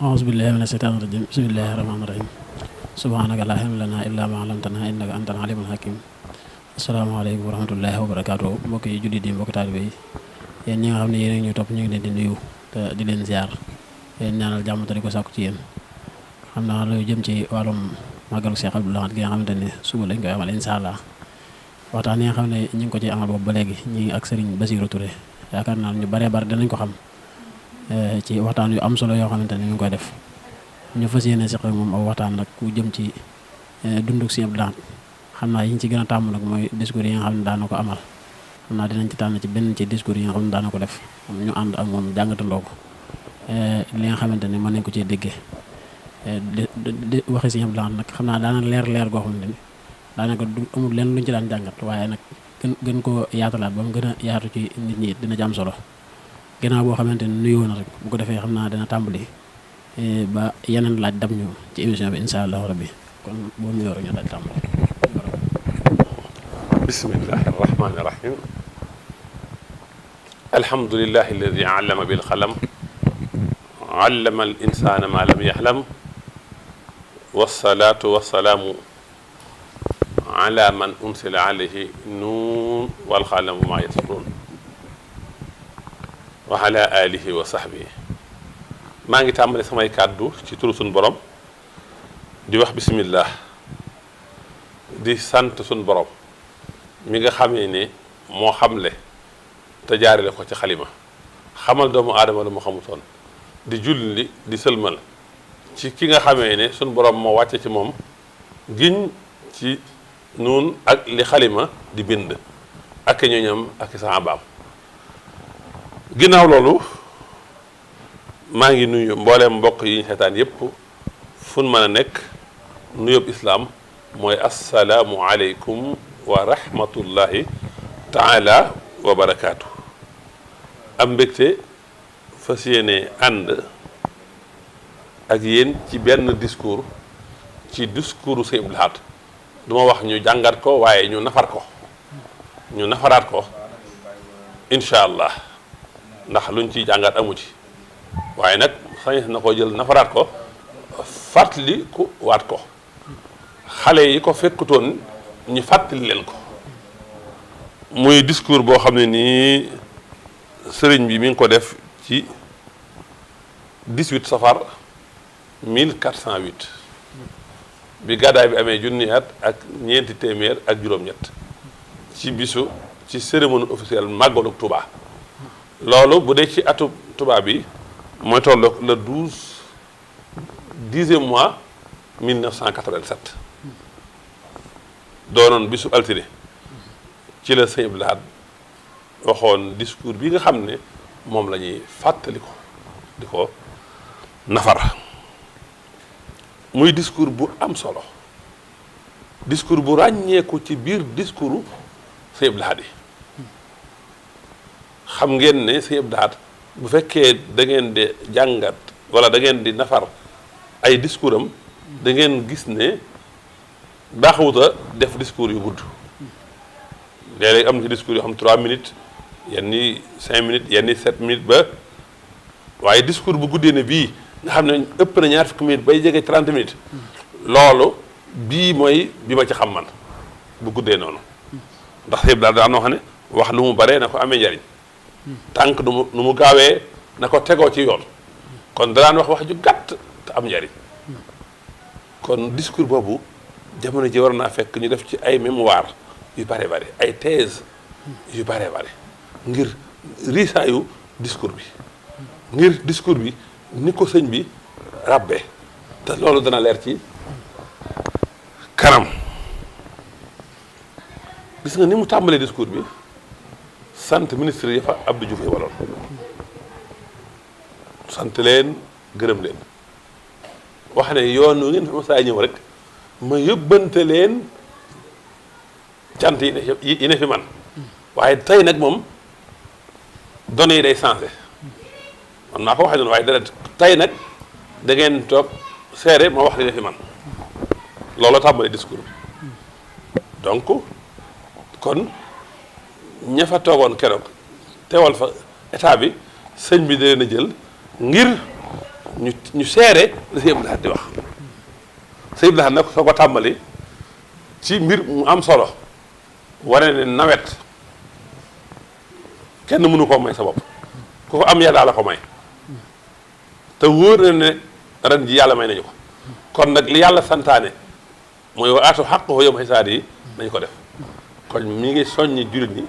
auzu billahi mina shaytaani rajim bismillahi rahmaani rahim subhanaka laa ilma lanaa illaa maa allamtanaa innaka antal alimul hakim asalaamaaleykum wa rahmatullahi wa barakaatu mbokk yi jullit yi mbokk taalibe yi yéen ñi nga xam ne yéen a ngi ñu topp ñu ngi leen di nuyu te di leen ziar yéen ñaanal jàmm te di ko sàkku ci yéen xam naa lu jëm ci wàllum màggalu Cheikh Abdou Lahad gi nga xamante ne suba lañ koy amal incha allah waxtaan yi nga xam ne ñu ngi ko ci amal boobu ba léegi ñi ak Serigne Bassirou Touré yaakaar naa ñu baree bari danañ ko xam ci waxtaan yu am solo yoo xamante ne ñu ngi koy def ñu fas yéene si moom aw waxtaan nag ku jëm ci dunduk Cheikh Abdou Lahad xam naa yi ñu ci gën a tàmm nag mooy discours yi nga xam ne daana ko amal xam naa dinañ ci tànn ci benn ci discours yi nga xam ne daana ko def ñu ànd ak moom jàngatandoo ko li nga xamante ne mën nañ ko cee déggee waxi Cheikh Abdou Lahad nag xam naa daana leer goo xamante ni daanaka du amul lenn luñ ci daan jàngat waaye nag gën koo yaatalaat ba mu gën a yaatu ci nit ñi dina ci am solo ginnaaw boo xamante ne nuyoo na rek bu ko defee xam naa dina tàmbali ba yeneen laaj dam ñu ci émission bi incha allahu rabbi kon boo nuyoo rek ñu daal tàmbali. bismillahi arrahmani irrahim alhamdulillahi alladi allama bilqalam allama al insana ma lam yaxlam wasalaatu wasalaamu ala man unsila alayhi nuun walxalamu ma yasturun wa ala alihi wa sahbihi maa ngi tàmbale samay kàddu ci turu suñ borom di wax bismillah di sant suñ borom mi nga xamee ne moo xamle te jaarale ko ci xalima xamal doomu aadama la mu xamutoon di julli di sëlmal ci ki nga xamee ne suñ borom moo wàcce ci moom giñ ci nuun ak li xalima di bind ak ñoñam ak sahabaam ginnaaw loolu maa ngi nuyu mbooleem mbokk yi ñu xeetaan yépp fun mën a nekk nuyób islaam mooy assalaamu aleykum wa rahmatullahi taala wa barakaatu am mbégte fas yéene ànd ak yéen ci benn discours ci discours Cheikh Abdou Lahad du ma wax ñu jàngat ko waaye ñu nafar ko ñu nafaraat ko incha allah ndax luñ ciy jàngat amu ci waaye nag sañ na ko jël nafaraat ko fàttali ku waat ko xale yi ko fekkutoon ñu fàttali leen ko muy discours boo xam ne nii sëriñ bi mi ngi ko def ci 18 safar 1408 bi gàddaay bi amee junni at ak ñeenti téeméer ak juróom-ñett ci bisu ci cérémonie officielle màggalu Touba loolu bu dee ci atu Touba bi mooy tolloog le 10e mois 1987 doonoon bisu altine ci la Sëñ Abdou Lahad waxoon discours bi nga xam ne moom la ñuy fàttali ko di ko nafar muy discours bu am solo discours bu ràññeeku ci biir discours Sëñ Abdou Lahad yi xam ngeen ne Sëñ Abdou Lahad bu fekkee da ngeen di jàngat wala da ngeen di nafar ay discours am da ngeen gis ne baaxawuta def discours yu gudd léeg-léeg am na ci discours yoo xam 3 minutes yenn ni 5 minutes yenn ni 7 minutes ba waaye discours bu guddee ne bii nga xam ne ëpp na ñaar fukki minutes bay jege 30 minutes loolu bii mooy bi ma ci xam man bu guddee noonu ndax Sëñ Abdou Lahad daan wax ne wax lu mu baree na ko amee njariñ tànk nu mu gaawee na ko tegoo ci yoon kon danaan wax ju gàtt te am njariñ kon discours boobu jamono ji war naa fekk ñu def ci ay mémoire yu bare bare ay thèse yu bare bare ngir riisaayu discours bi ngir discours bi ni ko sëñ bi ràbbe te loolu dana leer ci kanam gis nga ni mu tàmbalee discours bi sant ministre yi fa Abdou Diouf yi waloon sant leen gërëm leen wax ne yoon wu ngeen fi ma saa ñëw rek ma yóbbante leen cant yi ne fi man waaye tey nag moom données yi day changé man maa ko waxee noonu waaye dara tey nag da ngeen toog seere ma wax li ne fi man loolu tàmbali discours bi donc kon ña fa toogoon keroog teewal fa état bi sëñ bi da leen a jël ngir ñu seere la Sëñ Abdou Lahad di wax. Sëñ Abdou Lahad nag soo ko tàmbali ci mbir mu am solo wane ne nawet kenn mënu koo may sa bopp ku ko am yàlla la ko may te wóor na ne ren ji yàlla may nañu ko kon nag li yàlla santaane mooy wa aatu haqqahu yawma hisaadi yi nañu ko def kon mi ngi soññi jullit ñi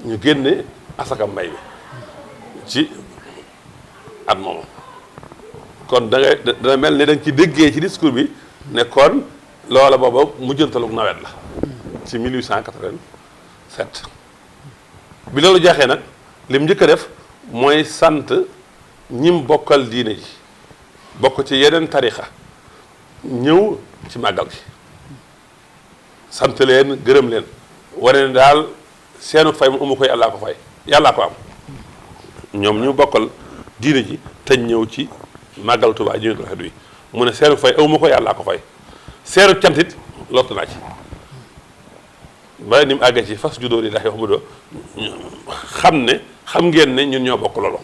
ñu génne asaka mbay bi ci at moomu kon dana mel ne da nga ci déggee ci discours bi ne kon loola booba mujjantalug nawet la ci 1887 bi loolu jaaxee nag lim njëkk a def mooy sant ñim bokkal diine ji bokk ci yeneen tarixa ñëw ci màggal gi sant leen gërëm leen wane ne daal seenu fay mu amu koy yàllaa ko fay yàllaa ko am ñoom ñu bokkal diine ji te ñëw ci màggal Tuubaa ji ñu rafet wi mu ne seenu fay amu ko yàllaa ko fay seenu cantit lottu naa ci ba ni mu àggee ci fas juddoo lillaahi wahdahu xam ngeen ne ñun ñoo bokk loolu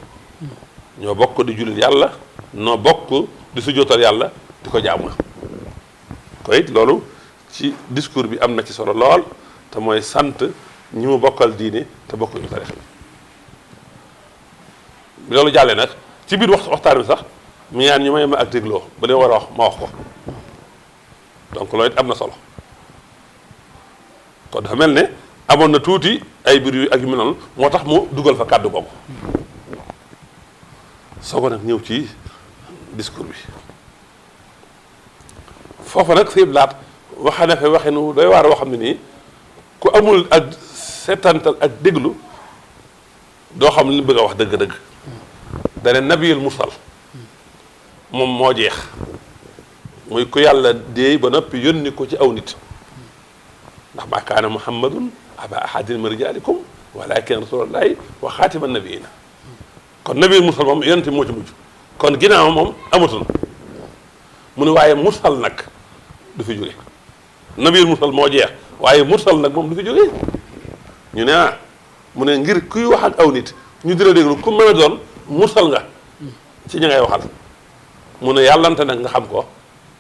ñoo bokk di jullit yàlla noo bokk di sujjootal yàlla di ko jaamu ko it loolu ci discours bi am na ci solo lool te mooy sant ñi mu bokkal diine te bokk ñu tarixa bi loolu jàllee nag ci biir waxtaan bi sax mi ñaan ñu may ma ak dégloo ba leen war a wax ma wax ko donc loolu it am na solo kon dafa mel ne amoon na tuuti ay biir yu ak yu mel noonu moo tax mu dugal fa kàddu googu soo ko nag ñëw ci discours bi foofu nag Sëñ Abdou Lahad waxane fa waxinu doy waar woo xam ne nii ku amul ak seetantal ak déglu doo xam li ñu bëgg a wax dëgg-dëgg dane nabiyul mursal moom moo jeex muy ku yàlla déey ba noppi yónni ko ci aw nit ndax maa kaana muhammadun aba ahadin min rijaalikum walakin rasulallahi wa xaatima nabiyina kon nabiyul mursal moom yonent moo ci mujj kon ginnaaw moom amatul mu ne waaye mursal nag du fi jóge nabiyul mursal moo jeex waaye mursal nag moom du fi jóge ñu ne mu ne ngir kuy wax ak aw nit ñu dina déglu ku mën a doon mursal nga ci ñi ngay waxal mu ne yàllante nag nga xam ko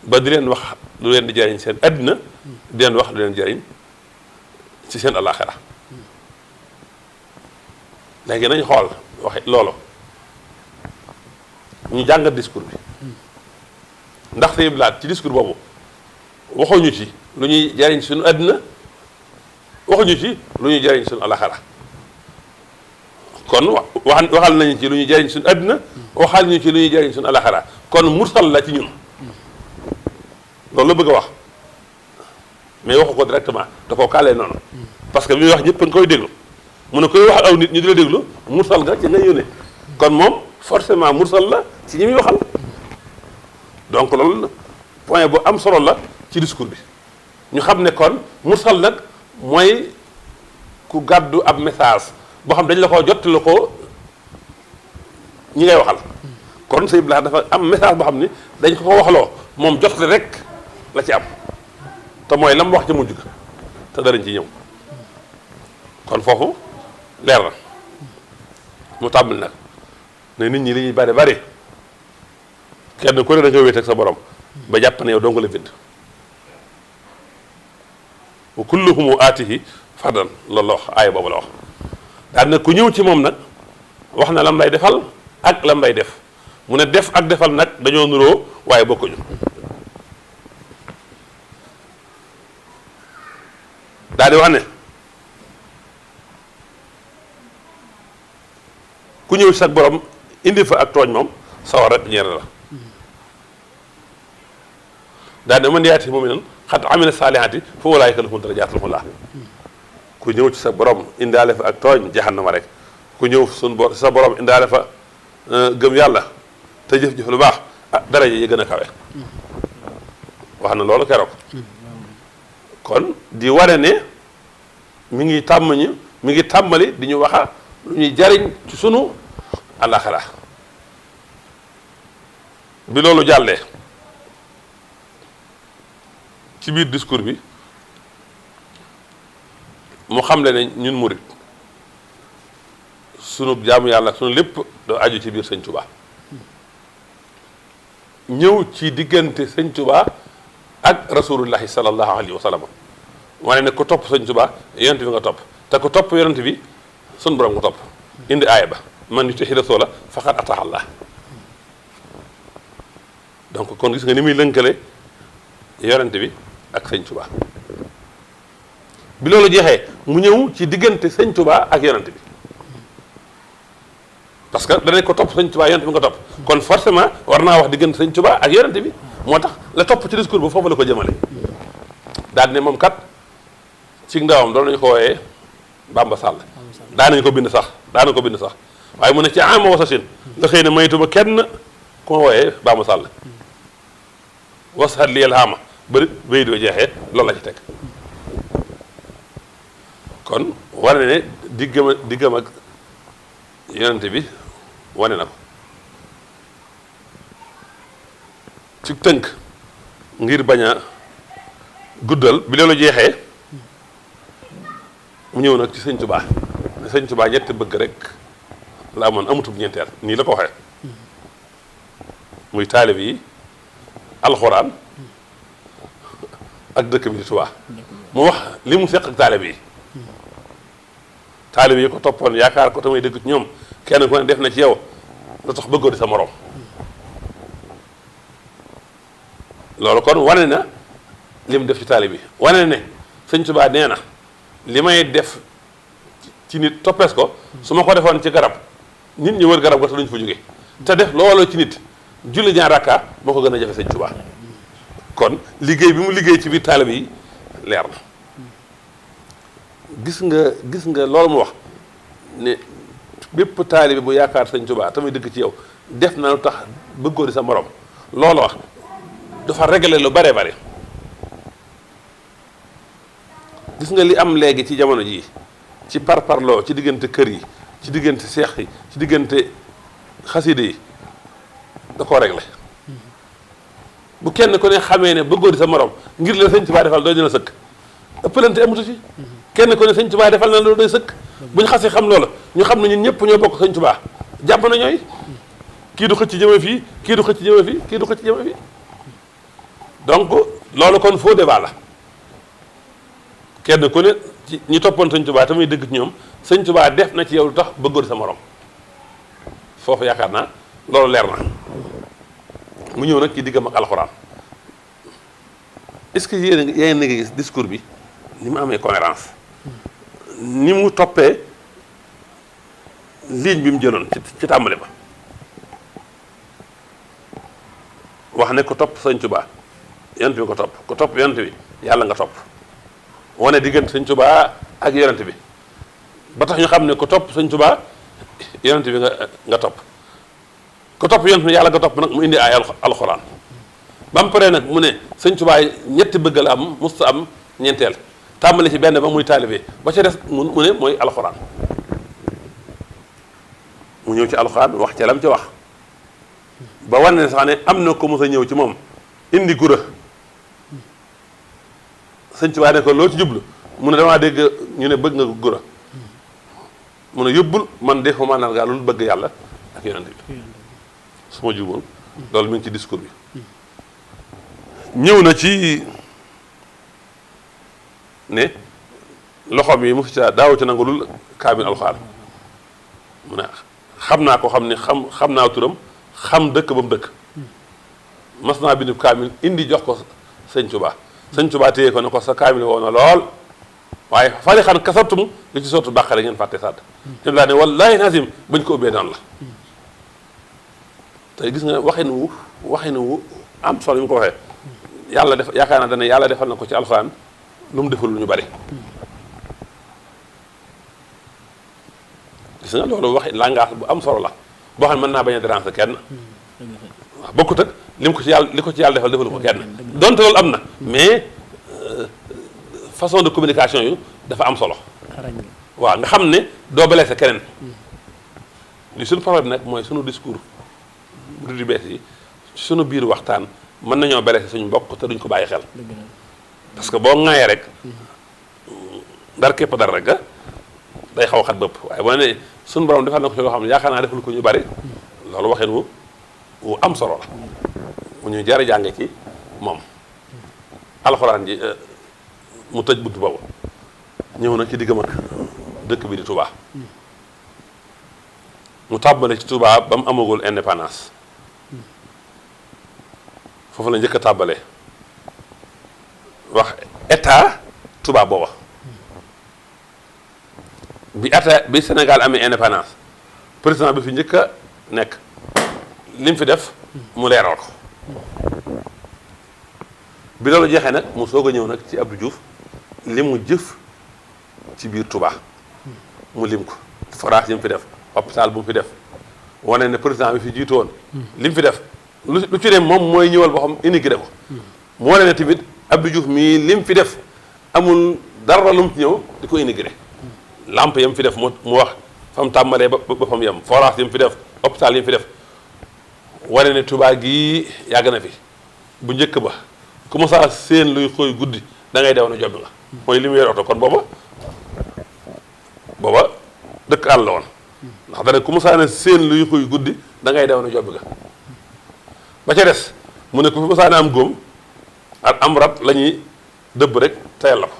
ba di leen wax lu leen di jariñ seen àddina di leen wax lu leen jariñ ci seen alaxira léegi nañ xool waxe loolu ñu jàngat discours bi ndax Sëñ Abdou Lahad ci discours boobu waxuñu ci lu ñuy jariñ suñu àddina waxuñu ci lu ñuy jariñ suñu alaxira kon waxal nañu ci lu ñuy jariñ suñu àddina waxal ñu ci lu ñuy jariñ suñu alaxira kon mursal la ci ñun loolu la bëgg a wax mais waxu ko directement da koo kaalee noonu parce que bi muy wax ñëpp a nga koy déglu mu ne koy wax aw nit ñu di la déglu mursal nga ci nga yónnee kon moom forcément mursal la ci ñi muy waxal donc loolu point bu am solo la ci discours bi ñu xam ne kon mursal nag mooy ku gàddu ab message boo xam dañ la ko jottali ko ñi ngay waxal kon Sëñ Abdou Lahad dafa am message boo xam ni dañ ko waxloo moom jottali rek la ci am te mooy la mu wax ci mujj ga te darañ ci ñëw kon foofu leer na mu tàmbali nag ne nit ñi li ñuy bari bari kenn ku ne da nga wéet ak sa borom ba jàpp ne yow dong la bind wa kulluhum aatihi fardan loolu la wax aaya boobu la wax daan na ku ñëw ci moom nag wax na lam lay defal ak lam lay def mu ne def ak defal nag dañoo nuroo waaye bokkuñu daal di wax ne ku ñëw sa borom indi fa ak tooñ moom sawar rek ñeer la daal di man yaati mu'minan xat amila saalihaati fa ulaa'ika lahum darajaatul ulaa ku ñëw ci sa borom indaale fa ak tooñ jahannama rek ku ñëw sa borom indaale fa gëm yàlla te jëf-jëf lu baax ah daraja yi gën a kawe wax na loolu keroog kon di wane ne mi ngi tàmbali di ñu waxa lu ñuy jariñ ci sunu àllaxira bi loolu jàllee ci biir discours bi mu xamle ne ñun murit sunu jaamu yàlla sunu lépp doo aju ci biir Sëñ Tuubaa ñëw ci diggante sëñ Tuubaa ak rasulullahi sallallahu alayhi wa sallam wane ne ku topp sëñ Tuubaa yonent bi nga topp te ku topp yonent bi sun borom nga topp indi aaya ba man yuti'i rasula faqad ata'a Allah donc kon gis nga ni muy lënkale yonent bi ak sëñ Tuubaa bi loolu jeexee mu ñëw ci diggante sëñ Tuubaa ak yonent bi parce que danañ ko topp sëñ Tuubaa yonent bi nga topp kon forcément war naa wax diggante sëñ Tuubaa ak yonent bi moo tax la topp ci discours bi foofu la ko jëmale daal ne moom kat ci ndawam doon nañu ko wooyee Bamba Sall daanañu ko bind sax waaye mu ne ci ama wasasin nga xëy ne maytuma kenn ku ma wooyee Bamba Sall wasat liyel xaama bari bay doo jeexee loolu la ci teg kon wane ne diggam ak yonente bi wane na ko ci tënk ngir bañ a guddal bi loolu jeexee mu ñëw nag ci sëñ Tuubaa ne sëñ Tuubaa ñetti bëgg rek la amoon amutub ñeenteel nii la ko waxee muy taalib yi alxuraan ak dëkk bi di Tuubaa mu wax li mu seq ak taalib yi ko toppoon yaakaar ko tamay dëgg ci ñoom kenn ku ne def na ci yow lu tax bëggoo di sa morom loolu kon wane na li mu def ci taalib yi wane ne sëñ Tuubaa nee na li may def ci nit toppees ko su ma ko defoon ci garab nit ñi wër garab ga te duñ fa jóge te def loolu ci nit julli ñaar rakka moo ko gën a jafe sëñ Tuubaa kon liggéey bi mu liggéey ci biir taalib yi leer na gis nga loolu mu wax ne bépp taalibe bu yaakaar sëñ Tuubaa tamit dëgg ci yow def na lu tax bëggoo di sa morom loolu wax dafa régler lu bare bare gis nga li am léegi ci jamono jii ci parparloo ci diggante kër yi ci diggante seex yi ci diggante xaside yi da koo régler bu kenn ku ne xamee ne bëggoo di sa morom ngir la sëñ Tuubaa defal doy dina sëkk ëppalante amatu ci kenn ku ne sëñ Tuubaa defal na loolu doy sëkk bu ñu xasee xam loola ñu xam ne ñun ñëpp ñoo bokk sëñ Tuubaa jàpp na ñooy kii du xëcc jëme fii kii du xëcc jëme fii kii du xëcc jëme fii donc loolu kon faux débat la kenn ku ne ci ñi toppoon sëñ Tuubaa tamit dëgg ci ñoom sëñ Tuubaa def na ci yow lu tax bëggoo di sa morom foofu yaakaar naa loolu leer na mu ñëw nag ci diggam ak alxuraan est-ce que yéen a ngi gis discours bi ni mu amee cohérence ni mu toppee ligne bi mu jëloon ci tàmbali ba wax ne ko topp sëñ Tuubaa yonent bi ko topp ko topp yonent bi yàlla nga topp wane diggante sëñ Tuubaa ak yonent bi ba tax ñu xam ne ko topp sëñ Tuubaa yonent bi nga topp ko topp yonent bi yàlla nga topp nag mu indi ay alxuraan ba mu paree nag mu ne sëñ Tuubaa ñetti bëgg la am musta am ñeenteel tàmbali ci benn ba muy taalibe ba ca des mu ne mooy alxuraan mu ñëw ci alxuraan wax ca lam ci wax ba wane ne sax ne am na ko mos a ñëw ci moom indi gura sëñ Tuubaa ne ko loo ci jublu mu ne damaa dégg ñu ne bëgg nga gura mu ne yóbbul man de xuma naan gaa loolu bëgg yàlla ak yonent bi su ma jubul loolu mi ngi ci discours bi ñëw na ci ne loxoom yi mu fi ca daaw ci nangu lul kaamil alxuraan mu ne xam naa ko xam ne xam naa turam xam dëkk ba mu dëkk mas naa bindu kaamil indi jox ko sëñ Tuubaa sëñ Tuubaa téye ko ne ko sa kaamil woo na lool waaye fari xan kasartum li ci sootu bàqare ngeen fàtte sàdd ñoom daa ne wallaahi nazim bañ ko ubbee noonu la tey gis nga waxin wu am solo yu mu ko waxee yàlla def yaakaar naa dana yàlla defal na ko ci alxuraan lu mu defal lu ñu bari gis nga loolu waxi langage bu am solo la boo xam ne mën naa bañ a déranger kenn waaw bokkut ak li ko ci yàlla defal defalu ko kenn donte loolu am na mais façon de communication yu dafa am solo waaw nga xam ne doo blessé keneen li suñu problème nag mooy suñu discours du bees yi suñu biir waxtaan mën nañoo blessé suñu mbokk te duñ ko bàyyi xel parce que boo ŋaayee rek ndar képp dara rek day xaw a xat bëpp waaye boo ne suñu borom defal na ko ci loo xam ne yaakaar naa defal ko ñu bari loolu waxeen wu am solo la mu ñu jar a jànge ci moom alxuraan ji mu tëj bunt boobu ñëw na ci diggam ak dëkk bi di Touba mu tàmbale ci Touba ba mu amagul indépendance foofu la njëkk a tàmbale wax état Touba booba bi Sénégal amee indépendance président bi fi njëkk a nekk lim fi def mu leeral ko bi loolu jeexee nag mu soog a ñëw nag ci Abdou Diouf li mu jëf ci biir Touba mu lim ko forage yi mu fi def hôpital bu mu fi def wane ne président bi fi jiitu woon li mu fi def lu ci ne moom mooy ñëwal boo xam immigré ko mu wane ne tamit Abdou Diouf mii li mu fi def amul dara lu mu ci ñëw di ko immigré lamp yam fi def mu wax fa mu tàmbalee ba fa mu yem forage yi mu fi def hôpital yi mu fi def wane ne Touba gii yàgg na fi bu njëkk ba ku ma saa seen luy xooy guddi da ngay dew na jobbi nga mooy li mu yor oto kon booba dëkk àll la woon ndax dana ku ma saa ne seen luy xooy guddi da ngay dew na jobbi nga ba ca des mu ne ku fi ma saa ne am góom ak am rat la ñuy dëbb rek tayal la ko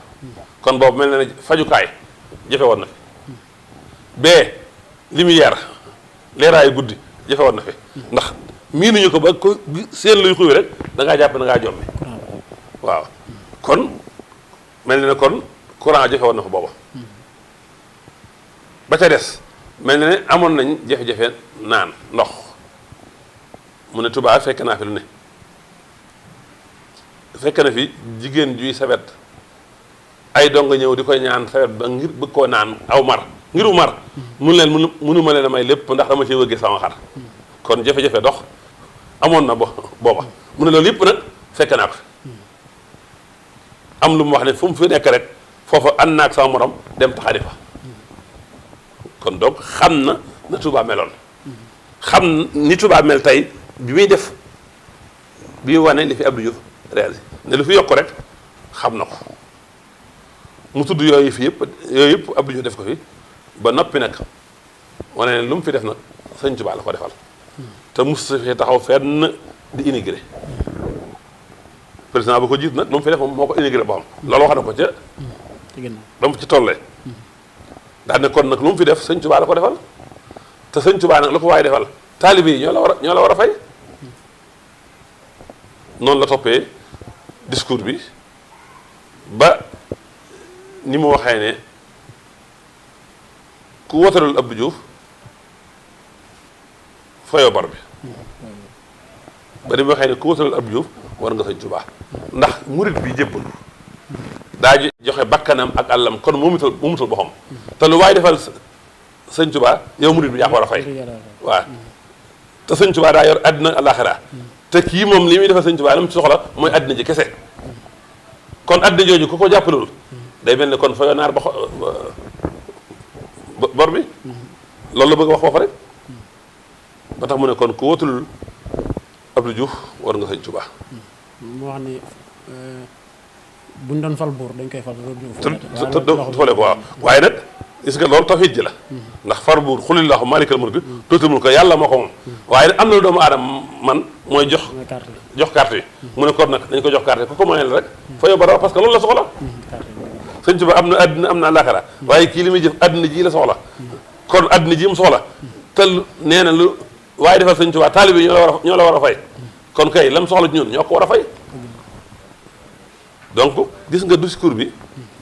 kon boobu mel na ne fajukaay jafe woon na fi bee lumière leeraayu guddi jafe woon na fi ndax miinuñu ko ba ko seen luy xuy rek da ngaa jàpp da ngaa jommi waaw kon mel na ne kon courant jafe woon na fa booba ba ca des mel na ne amoon nañ jafe-jafe naan ndox mu ne Touba fekk naa fi lu ne fekk na fi jigéen juy sawet ay donga ñëw di koy ñaan sawet ba ngir bëgg koo naan aw mar ngiru mar mun leen mënuma leen a may lépp ndax dama ci wëggee sama xar kon jafe-jafe dox amoon na booba mu ne loolu yëpp nag fekk naa ko am lu mu wax ne fu mu fi nekk rek foofa ànd naa ak sama morom dem taxari fa kon donc xam na Touba meloon xam ni Touba mel tey bi muy def bi muy wane li fi Abdou Diouf réalisé ne lu fi yokk rek xam na ko mu tudd yooyu yëpp Abdou Diouf def ko fi ba noppi nag wane ne lu mu fi def nag sëñ Touba la ko defal te mos fi taxaw fenn di immigré président ba ko jiit nag lu mu fi def moom moo ko immigré boo xam loolu wax na ko ca ba mu ci tollee daal ne kon nag lu mu fi def sëñ Touba la ko defal te sëñ Touba nag lu ko waaye defal taalibe yi ñoo la war a fay noonu la toppee discours bi ba ni mu waxee ne ku wotalul Abdou Diouf fayoo bar bi ba ni mu waxee ne ku wotalul Abdou Diouf war nga sëñ Touba ndax murit bi jébbalu daa joxe bakkanam ak àllam kon moomutal boppam te lu waaye defal sëñ Touba yow murit bi yaa ko war a fay waaw te sëñ Touba daa yor àddina àllaaxira te kii moom li muy defal sëñ Touba li mu ci soxla mooy àddina ji kese kon àddina jooju ku ko jàppalul day mel ne kon fa naar ba bor bi loolu la bëgg a wax foofu rek ba tax mu ne kon ku wóotul Abdou Diouf war nga sëñ Touba. mu wax ni buñ doon fal buur dañ koy fal. te fale ko waaw waaye nag gis nga loolu tawhiid ji la ndax far buur xulillaahu maalikal mulki tuuti mulk ko yàlla moo ko moom waaye nag am na lu doomu aadama man mooy jox carte yi mu ne kon nag dañ ko jox carte yi ku ko moyen la rek fa yow bara parce que loolu la soxla sëñ Tuba am na àddina am na àllaaxira waaye kii li muy jëf àddina ji la soxla kon àddina ji mu soxla te nee na lu waaye defal sëñ Tuba taalibe yi ñoo la war a fay kon kay lam soxla ci ñun ñoo ko war a fay donc gis nga discours bi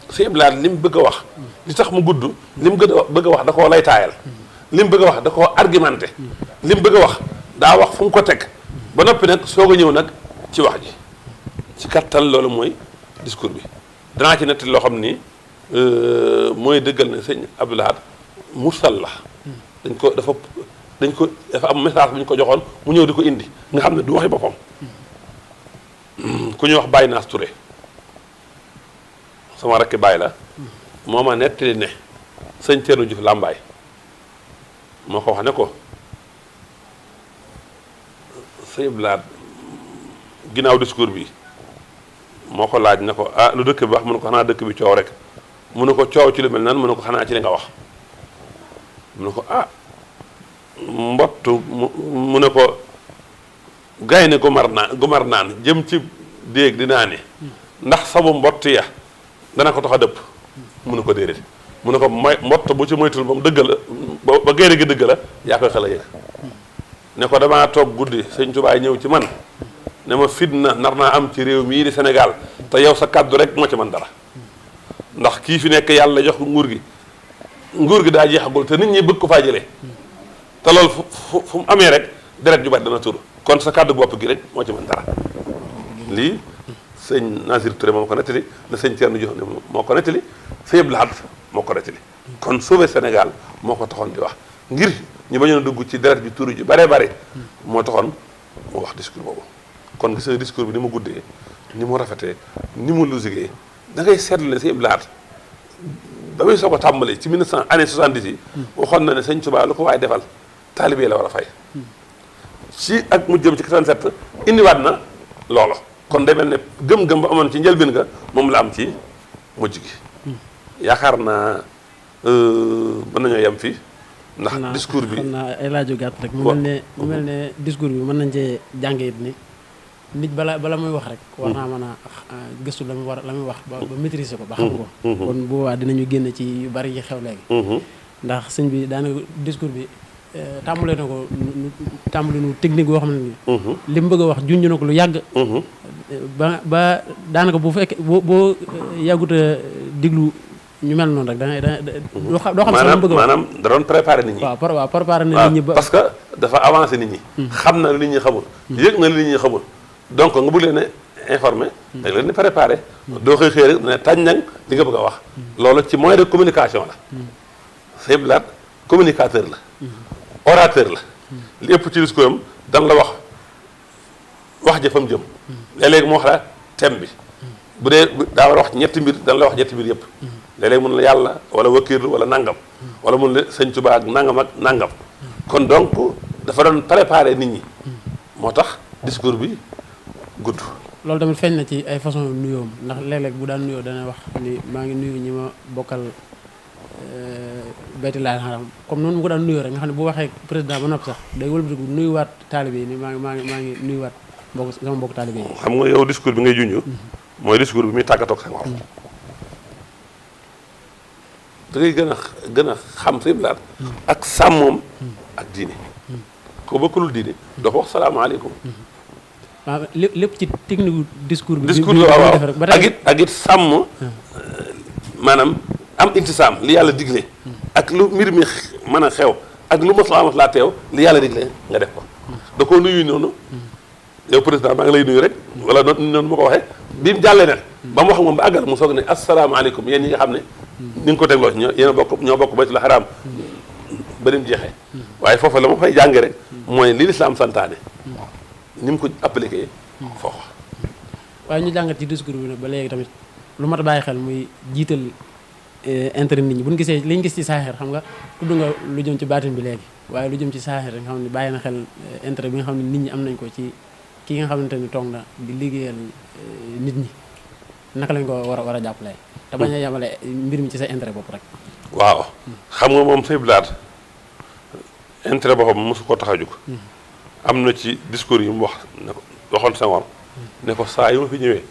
sëñ Blaat li mu bëgg a wax li tax mu gudd li mu bëgg a wax da koo lay taayal li mu bëgg a wax da koo argumenté li mu bëgg a wax daa wax fu mu ko teg ba noppi nag soog a ñëw nag ci wax ji ci kattan loolu mooy discours bi danaa ci nettali loo xam ni mooy dëggal ne sëñ Abdou Lahad mursal la dafa am message bu ñu ko joxoon mu ñëw di ko indi nga xam ne du waxi boppam ku ñuy wax Baye Naas Touré sama rakki Baye la moo ma nettali ne sëñ Thierno Diouf Lambaye moo ko wax ne ko sëñ Blaat ginnaaw discours bi moo ko laaj ne ko ah lu dëkk bi wax mu ne ko xanaa dëkk bi coow rek mu ne ko coow ci lu mel nan mu ne ko xanaa ci li nga wax mu ne ko ah mbottu mu ne ko gaynde gu mar naan jëm ci déeg di naani ndax sabu mbott ya dana ko tax a dëpp mu ne ko déedéet mu ne ko mbott bu ci moytul ba mu dëgg la ba gaynde gi dëgg la yaa koy xel a yëg ne ko damaa toog guddi sëñ Tuubaa ñëw ci man ne ma fitna nar naa am ci réew mii di Sénégal te yow sa kàddu rek moo ci man dara ndax kii fi nekk yàlla jox ko nguur gi daa jeexagul te nit ñi bëgg ko faa jëlee te loolu fu mu amee rek deret ju bari dana tur kon sa kàddu bopp gi rek moo ci mën dara lii sëñ Nasir Touré moo ko nettali la sëñ Thierno Diop ne moo ko nettali sëñ Abdou Lahad moo ko nettali kon sauver Sénégal moo ko taxoon di wax ngir ñu bañoon a dugg ci deret bi turu ji bare bare moo taxoon mu wax discours boobu kon gis nga discours bi ni mu guddee ni mu rafetee ni mu lusigee da ngay seetlu ne sëñ Abdou Lahad ba muy soog a tàmbali ci 1900 année 70 yi waxoon na ne sëñ Tuubaa lu ko waaye defal taalibe la war a fay ci ak mu jëm ci 87 indiwaat na loolo kon day mel ne gëm-gëm ba amoon ci njëlbeen nga moom la am ci mujj gi yaakaar naa mën nañoo yem fii ndax discours bi xam naa ay laaju gàtt rek mu mel ne discours bi mën nañ cee jànge it ni nit bala muy wax rek war naa mën a gëstu la muy wax ba maîtriser ko ba xam ko kon boobaa dinañu génn ci yu bari yi xew léegi ndax sëñ bi daanaka discours bi tàmbale na ko tàmbale nu technique boo xam ne ni li mu bëgg a wax junj na ko lu yàgg ba daanaka bu fekkee boo yàggut a diglu ñu mel noonu rek doo xam sax lu mu bëgg a wax maanaam da doon préparer nit ñi waaw préparer na nit ñi ba parce que dafa avancé nit ñi xam na li nit ñi xamul yëg na li nit ñi xamul donc nga bëgg leen a informé da leen di préparé doo xëy rek ne tañ nag li nga bëgg a wax loolu ci moyen de communication la Sëñ Abdou Lahad communicateur la orateur la li ëpp ci discours am dan la wax ja fa mu jëm léeg-léeg mu wax la thème bi bu dee daa war a wax ñetti mbir dan la wax ñetti mbir yëpp léeg-léeg mun la yàlla wala wakiirlu wala nangam wala mun la sëñ Tuubaa ak nangam kon donc dafa doon préparé nit ñi moo tax discours bi gudd. loolu tamit feeñ na ci ay façon nuyoom ndax léeg-léeg bu daan nuyoo dana wax ni maa ngi nuyu ñi ma bokkal Baytullaahil Haraam comme noonu mu ko daan nuyoo rek nga xam ne bu waxee président ba noppi sax day wëlbatiku nuyuwaat taalibe yi ni maa ngi nuyuwaat sama mbokk taalibe yi. xam nga yow discours bi ngay junj. mooy discours bi muy tàggatoo ak Senghor. da ngay gën a xam Sëñ Abdou Lahad ak sàmmoom ak diine. ko bokkulul diine doo ko wax salaamaaleykum. waaw lépp ci technique discours bi. discours bi waaw ak it sàmm maanaam am intisaam li yàlla digle. ak lu mbir mi mën a xew ak lu mos laa teew li yàlla digle nga def ko. da koo nuyu noonu. yow président maa ngi lay nuyu rek wala noonu ma ko waxee bi mu jàllee nag. ba mu wax moom ba àggal mu soog ne asalaamaaleykum yéen ñi nga xam ne. ni nga ko tegloo yéen ñoo bokk Baytul Haram ba nim jeexee. waaye foofu la ma fay jàngee rek. mooy li lislaam santaane. ni mu ko appliqué foofu. waaye ñu jàngat ci discours bi nag ba léegi tamit lu mat a bàyyi xel muy jiital intérêt nit ñi bu ñu gisee li ñu gis ci saaxir xam nga tudd nga lu jëm ci baatin bi léegi waaye lu jëm ci saaxir nga xam ne bàyyi na xel intérêt bi nga xam ne nit ñi am nañ ko ci ki nga xamante ni toog na di liggéeyal nit ñi naka lañ ko war a jàppale te bañ a yemale mbir mi ci sa intérêt bopp rek. waaw xam nga moom Sëñ Abdou Lahad intérêt boppam mosu koo tax a jóg. am na ci discours yi mu wax ne ko waxoon Senghor ne ko saa yu ma fi ñëwee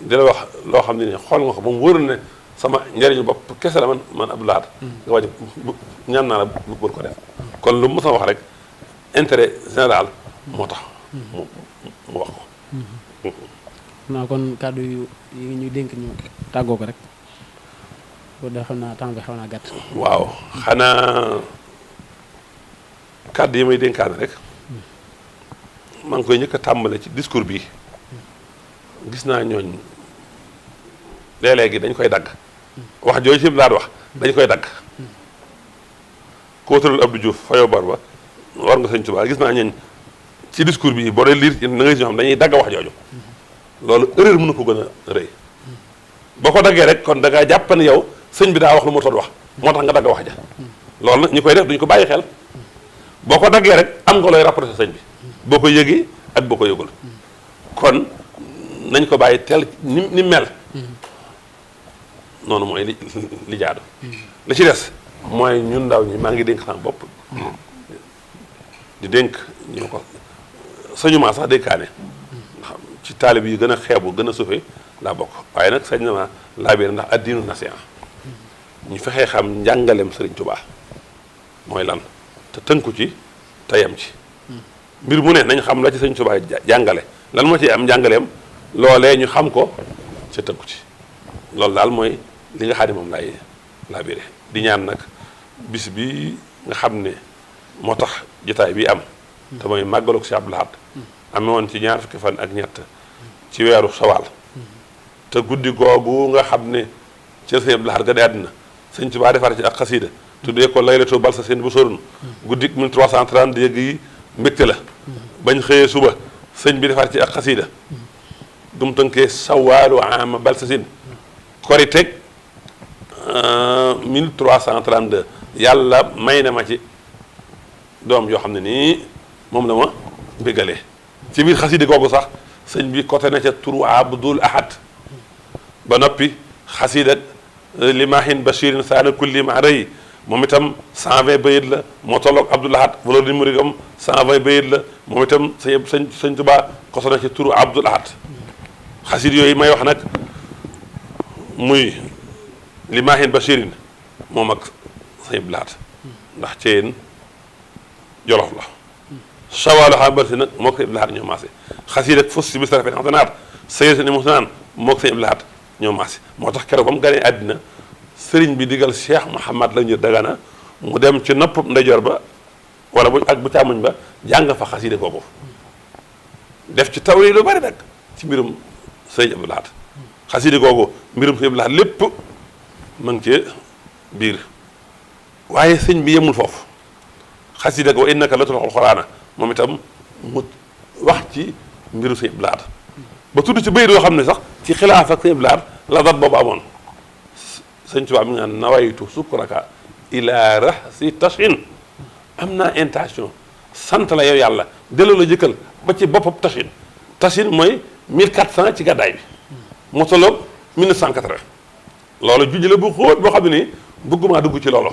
di la wax loo xam ne ni xool nga ko ba mu wóor ne sama njëriñu bopp kese la man Abdou Lahad nga wàññi ñaan naa la bul ko def kon lu mu mës a wax rek intérêt général moo tax mu wax ko. naa kon kàddu yi ñu dénk ñu tàggoo ko rek boo dee xam naa temps bi xaw naa gàtt. waaw xanaa kàddu yi may dénkaane rek. maa ngi koy njëkk a tàmbale ci discours bi gis naa ñooñ léeg-léegi dañ koy dagg wax jooju si daal wax dañ koy dagg koo tëral Abdou Diouf fayoo bor ba war nga Sëñ Tuubaa gis naa ñooñ ci discours bi boo dee liir da ngay si ñoo xam dañuy dagg wax jooju loolu erreur mënu ko gën a rëy boo ko daggee rek kon da ngaa jàpp ne yow sëñ bi daa wax lu mu toll wax moo tax nga dagg wax ja loolu nag ñi koy def duñu ko bàyyi xel boo ko daggee rek am nga looy rapproché sëñ bi boo ko yëgee ak boo ko yëgul kon nañ ko bàyyi teel ni mel noonu mooy li jaadu li ci des mooy ñun ndaw ñi maa ngi dénk sama bopp di dénk ñu ko sañu maa sax dénkaane ci taalib yi gën a xeebu gën a suufe laa bokk waaye nag sañ na ma laabire ndax addiinu nasiha ñu fexee xam njàngaleem Sëriñ Tuubaa mooy lan te tënku ci te yem ci mbir mu ne nañ xam la ci Sëriñ Tuubaa jàngale lan moo ci am njàngaleem loolee ñu xam ko ca tënku ci loolu daal mooy li nga xam ne moom laay laabire di ñaan nag bis bi nga xam ne moo tax jotaay bi am te mooy màggalug si Abdul Ahad amee woon ci ñaar fukki fan ak ñett ci weeru sawaal te guddi googu nga xam ne ci Sëñ Abdul Ahad ga di àddina Sëñ Tuubaa defar ci ak xasiida tuddee ko laylatu balsa seen bu sorun guddi 1330 yëg yi mbégte la bañ xëyee suba sëñ bi defar ci ak xasiida dum tënkee sawaalu ama balsa sin kori teg 1332 yàlla may na ma ci doom yoo xam ne nii moom la ma béggalee ci biir xasida googu sax sëñ bi côté na ca turu Abdul Ahad ba noppi xasida limahin bashirin saana kulli ma rëy moom itam 120 bayit la moo tolloog Abdul Ahad wala di muridam 120 bayit la moom itam sëñ Tuubaa côté na ca turu Abdul Ahad xasida yooyu may wax nag muy limahin bashirin moom ak sëñ Abdul Ahad ndax ceen jolof la sawaalu xabar si nag moo ko Abdul Ahad ñoo maase xasida ak fus si bis rafet xatanaat sëy sa ni mu naan moo ko sëñ Abdul Ahad ñoo maase moo tax keroog ba mu ganee àddina sëriñ bi digal Cheikh Mouhamad la ñu Dagana mu dem ci nopp ndeyjoor ba wala bu ak bu càmmoñ ba jàng fa xasida kooku def ci tawri lu bari nag ci mbirum sëñ Abdul Ahad xasida googu mbirum sëñ Abdul Ahad lépp ma ngi ci biir waaye sëñ bi yemul foofu xasida ko innaka la tulqul qur'ana moom itam mu wax ci mbiru sëñ Abdul Ahad ba tudd ci bayit yoo xam ne sax ci xilaaf ak sëñ Abdul Ahad la dat boobu amoon sëñ Tuubaa mi nga naan nawaytu sukraka ila rahsi tashin am naa intention sant la yow yàlla delloo la jëkkal ba ci boppam tashin mooy 1400 ci gàddaay bi moo tolloog 1980 loolu junj la bu xóot boo xam ne nii bëgguma dugg ci loolu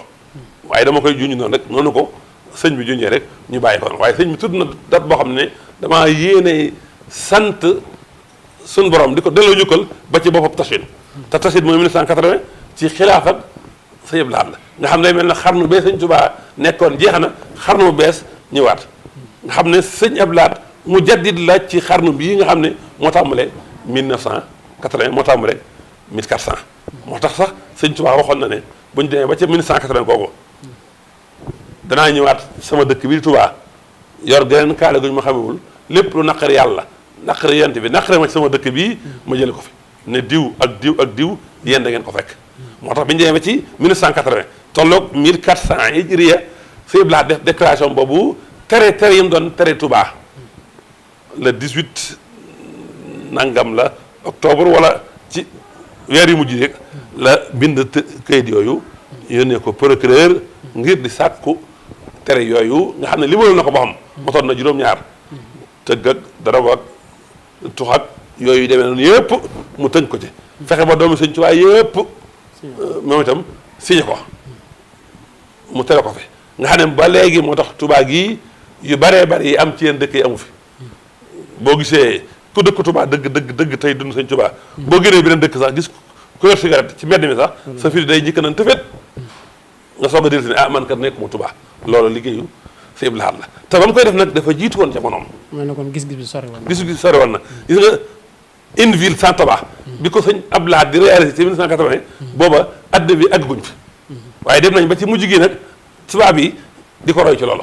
waaye dama koy junj noonu rek noonu ko sëñ bi junjee rek ñu bàyyi ko waaye sëñ bi tudd na dat boo xam ne damaa yéene sant suñ borom di ko delloo jukkal ba ci boppam tashin te tashin mooy 1980 ci xilaaf ak sëñ Abdul Ahad la nga xam ne day mel na xarnu bee sëñ Tuubaa nekkoon jeex na xarnu bu bees ñëwaat nga xam ne sëñ Abdul Ahad mu jaddid la ci xarnu bii nga xam ne moo tàmbalee 1980 moo tàmbalee 1400 moo tax sax sëñ Tuubaa waxoon na ne bu ñu demee ba ca 1980 kooku danaa ñëwaat sama dëkk bi di Tuubaa yor geneen kaale guñ ma xamewul lépp lu naqari yàlla naqari yent bi naqari ma ci sama dëkk bii ma jële ko fi ne diw ak diw ak diw yéen da ngeen ko fekk moo tax bi ñu demee ba ci 1980 tolloog 1400 hijriya sëñ Abdul Ahad def déclaration boobu tere yi mu doon tere Tuubaa le 18 nangam la octobre wala ci weer yu mujj rek la bind kayit yooyu yónnee ko procureur ngir di sàkku tere yooyu nga xam ne limaloon na ko boo xam motoon na juróom-ñaar tëgg ak dara ak tux ak yooyu demee noonu yëpp mu tënk ko ci fexe ba doomi sëñ Tuubaa yëpp moom itam signé ko mu tere ko fi nga xam ne ba léegi moo tax Tuubaa gii yu baree bari yi am ci yenn dëkk yi amu fi boo gisee ku dëkk Tuubaa dëgg tey dund sëñ Tuubaa boo génnee beneen dëkk sax gis ku yor cigarette ci mbedd mi sax sa fii day njëkk nañ tëfet nga soog a dellusi ne ah man kat nekk mu Tuubaa loolu liggéeyu sëñ Abdul Ahad la te ba mu koy def nag dafa jiitu woon jamonoom. mel na kon gis-gis bi sori woon na. gis-gis sori woon na gis nga une ville sans tabac. bi ko sëñ Abdul Ahad di réalisé ci 1980. booba àddina bi àgguñ fi. waaye dem nañ ba ci mujj gi nag tubaab yi di ko roy ci loolu.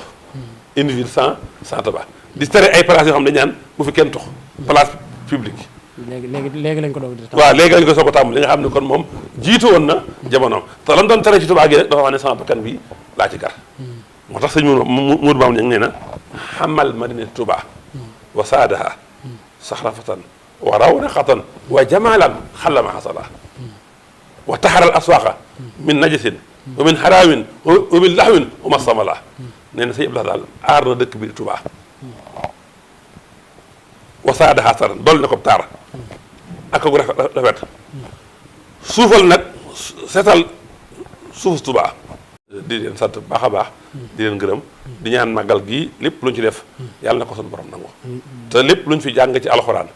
une ville sans tabac di tere ay places yoo xam ne dañu naan bu fi kenn tux place publique. léegi lañ ko doog di. waaw léegi lañ ko soog a tàmbali li nga xam ne kon moom jiitu woon na jamonoom te lan doon tere ci tubaab gi rek dafa wax ne sama bakkan bi laa ci gar. moo tax sëñ Mourou Maam Ñaŋ nee na xamal madinat Tuubaa wa saadaha saxrafatan wa rawraqatan wa jamalan xallama xasala wa taxaral aswaqa min najasin wa min xaraawin wa min laxwin wa masamala nee na sëñ Abdul Ahad daal aar na dëkk bi di Tuubaa wa saadaha saran dool na ko taar ak gu rafet suufal nag seetal suuf Tuubaa di leen sant baax a baax di leen gërëm di ñaan màggal gi lépp luñ ci def yàlla na ko suñu borom nangu te lépp luñ fi jàng ci alxuraan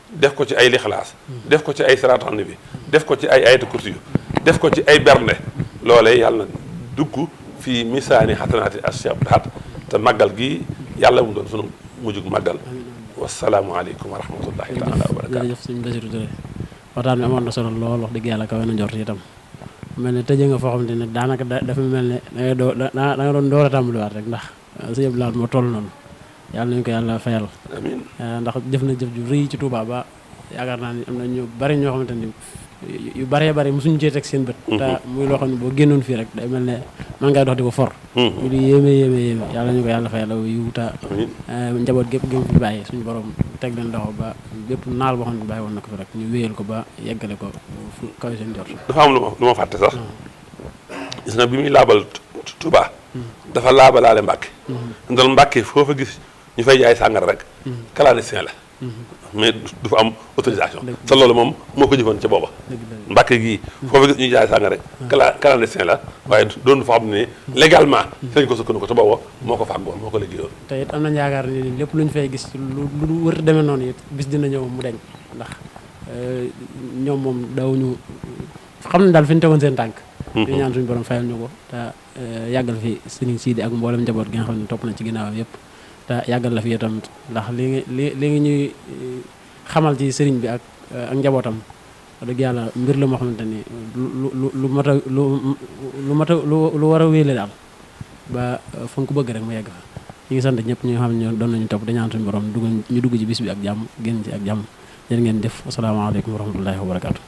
def ko ci ay lixlaas def ko ci ay salaatu nabi def ko ci ay ayatu kursi yu def ko ci ay bernde loolee yàlla na dugg fii misaani xasanaati Cheikh Abdou Lahad te màggal gi yàlla mu doon sunu mujjug màggal wasalaamualeykum wa rahmatullahi taala wa barakaatu. jërëjëf sëñ Bassirou Touré waxtaan bi amoon na solo lool wax dëgg yàlla kawe na njort itam mel ne tëjee nga foo xamante ne daanaka dafa mel ne da nga doon door a tàmbaliwaat rek ndax sëñ Abdou Lahad moo toll noonu yàlla nañu ko yàlla fayal. amiin ndax jëf na jëf ju rëy ci Touba ba yaakaar naa ni am na ñu bari ñoo xamante ni yu bëree bëri mosuñu cee teg seen bët. te muy loo xam ne boo génnoon fii rek day mel ne man ngay dox di ko for. ñu di yéeme yàlla ñu ko yàlla fayal yu wuta njaboot gépp gi mu fi bàyyi suñu borom teg leen loxo ba bépp naal boo xam ne bàyyi woon na ko fi rek ñu wéyal ko ba yeggale ko fu kaw seen jot. dafa am lu ma fàtte sax. gis nga bi muy laabal Touba. dafa laabalaale Mbàkke. ndal Mbàkke foofa gis ñu fay jaay sàngara rek. clandestin la. mais du fa am autorisation. te loolu moom moo ko jëfoon ca booba. Mbàkke gii foofa gis ñuy jaay sàngara rek. clandestin la waaye doon fa xam ne légalement. sëñ ko sukkandiku te booba moo ko fàggoon moo ko liggéeyoon. te it am nañu yaakaar ni lépp lu ñu fay gis lu wër demee noonu it bis dina ñëw mu deñ ndax ñoom moom dawuñu xam ne daal fi ñu tegoon seen tànk. di ñaan suñu borom fayal ñu ko te yàggal fi sëriñ Sidi ak mboolem njaboot gi nga xam ne topp na ci ginnaawam yëpp te yàggal la fi tamit ndax li ngi ñuy xamal ci sëriñ bi ak njabootam wax dëgg yàlla mbir la moo xamante ni lu war a wéele daal ba fa nga ko bëgg rek mu yegg fa ñu ngi sant ñëpp ñi nga xam ne ñoo doon nañu topp di ñaan suñu borom ñu dugg ci bis bi ak jàmm génn ci ak jàmm jërë ngeen def asalaamaaleykum wa rahmatullahi wa barakaatu.